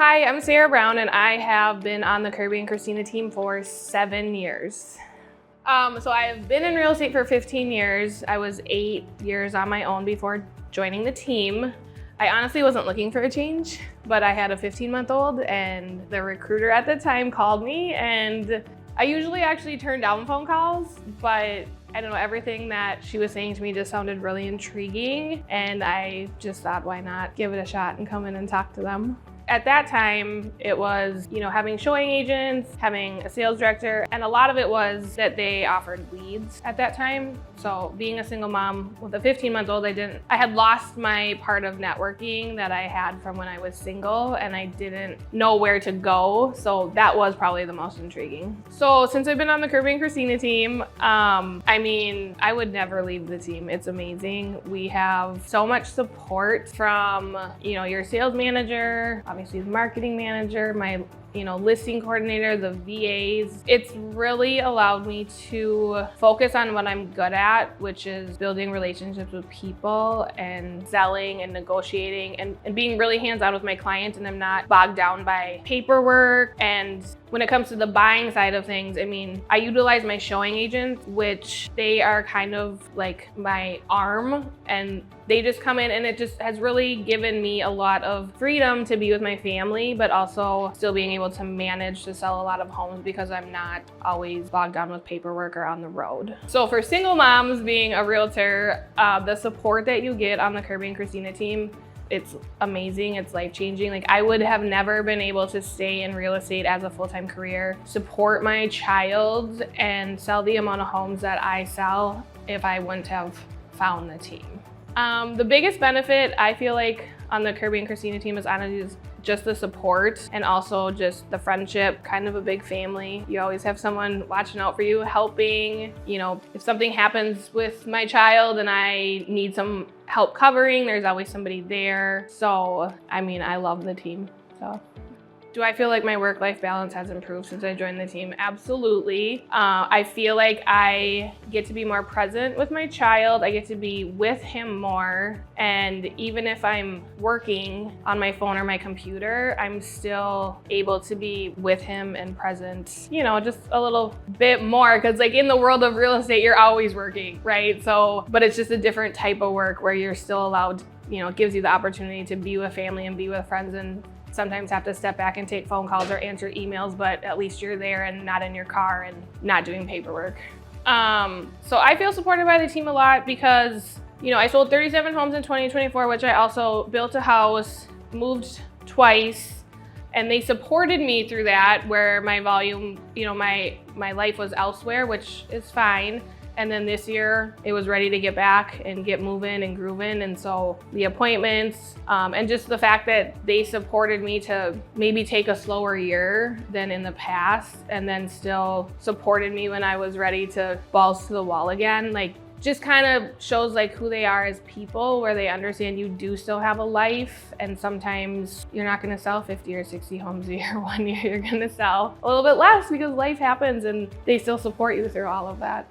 Hi, I'm Sarah Brown, and I have been on the Kerby and Cristina team for 7 years. So I've been in real estate for 15 years. I was 8 years on my own before joining the team. I honestly wasn't looking for a change, but I had a 15-month-old and the recruiter at the time called me, and I usually actually turn down phone calls, but I don't know, everything that she was saying to me just sounded really intriguing, and I just thought, why not give it a shot and come in and talk to them. At that time, it was, having showing agents, having a sales director, and a lot of it was that they offered leads at that time. So being a single mom with a 15-month-old, I had lost my part of networking that I had from when I was single, and I didn't know where to go. So that was probably the most intriguing. So since I've been on the Kerby and Cristina team, I would never leave the team. It's amazing. We have so much support from, your sales manager, obviously the marketing manager, my listing coordinator, the VAs. It's really allowed me to focus on what I'm good at, which is building relationships with people and selling and negotiating and being really hands-on with my clients, and I'm not bogged down by paperwork. And when it comes to the buying side of things, I utilize my showing agents, which they are kind of like my arm, and they just come in, and it just has really given me a lot of freedom to be with my family, but also still being able to manage to sell a lot of homes because I'm not always bogged down with paperwork or on the road. So for single moms being a realtor, the support that you get on the Kerby and Cristina team, it's amazing, it's life-changing. I would have never been able to stay in real estate as a full-time career, support my child, and sell the amount of homes that I sell if I wouldn't have found the team. The biggest benefit I feel like on the Kerby and Cristina team is honestly just the support, and also just the friendship, kind of a big family. You always have someone watching out for you, helping. If something happens with my child and I need some help covering, there's always somebody there. So, I love the team. Do I feel like my work-life balance has improved since I joined the team? Absolutely. I feel like I get to be more present with my child. I get to be with him more. And even if I'm working on my phone or my computer, I'm still able to be with him and present, just a little bit more. Because in the world of real estate, you're always working, right? But it's just a different type of work where you're still allowed, it gives you the opportunity to be with family and be with friends, and sometimes have to step back and take phone calls or answer emails, but at least you're there and not in your car and not doing paperwork. So I feel supported by the team a lot because, I sold 37 homes in 2024, which I also built a house, moved twice, and they supported me through that, where my volume, my life was elsewhere, which is fine. And then this year, it was ready to get back and get moving and grooving. And so the appointments and just the fact that they supported me to maybe take a slower year than in the past, and then still supported me when I was ready to balls to the wall again, just kind of shows who they are as people, where they understand you do still have a life, and sometimes you're not going to sell 50 or 60 homes a year. One year you're going to sell a little bit less because life happens, and they still support you through all of that.